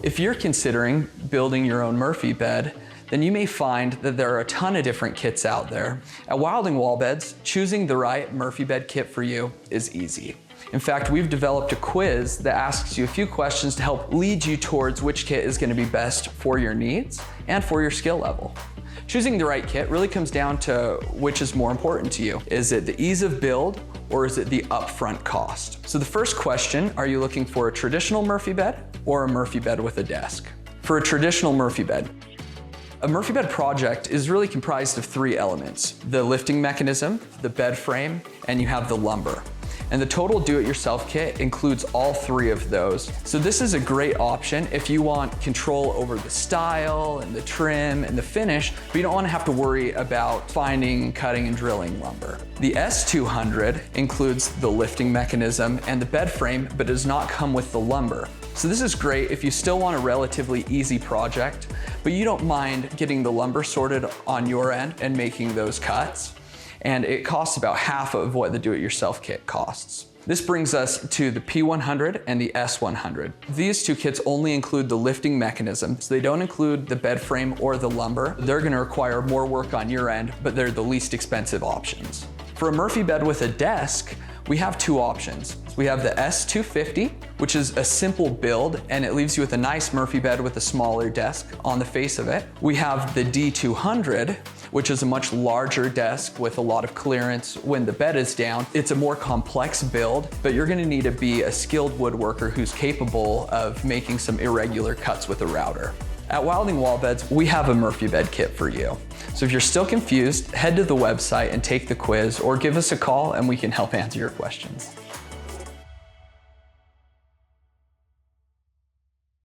If you're considering building your own Murphy bed, then you may find that there are a ton of different kits out there. At Wilding Wallbeds, choosing the right Murphy bed kit for you is easy. In fact, we've developed a quiz that asks you a few questions to help lead you towards which kit is going to be best for your needs and for your skill level. Choosing the right kit really comes down to which is more important to you. Is it the ease of build or is it the upfront cost? So the first question, are you looking for a traditional Murphy bed or a Murphy bed with a desk? For a traditional Murphy bed, a Murphy bed project is really comprised of three elements: the lifting mechanism, the bed frame, and you have the lumber. And the total do-it-yourself kit includes all three of those. So this is a great option if you want control over the style and the trim and the finish, but you don't want to have to worry about finding, cutting, and drilling lumber. The S200 includes the lifting mechanism and the bed frame, but does not come with the lumber. So this is great if you still want a relatively easy project, but you don't mind getting the lumber sorted on your end and making those cuts. And it costs about half of what the do-it-yourself kit costs. This brings us to the P100 and the S100. These two kits only include the lifting mechanism, so they don't include the bed frame or the lumber. They're gonna require more work on your end, but they're the least expensive options. For a Murphy bed with a desk, we have two options. We have the S250, which is a simple build, and it leaves you with a nice Murphy bed with a smaller desk on the face of it. We have the D200, which is a much larger desk with a lot of clearance when the bed is down. It's a more complex build, but you're gonna need to be a skilled woodworker who's capable of making some irregular cuts with a router. At Wilding Wallbeds, we have a Murphy bed kit for you. So if you're still confused, head to the website and take the quiz, or give us a call and we can help answer your questions.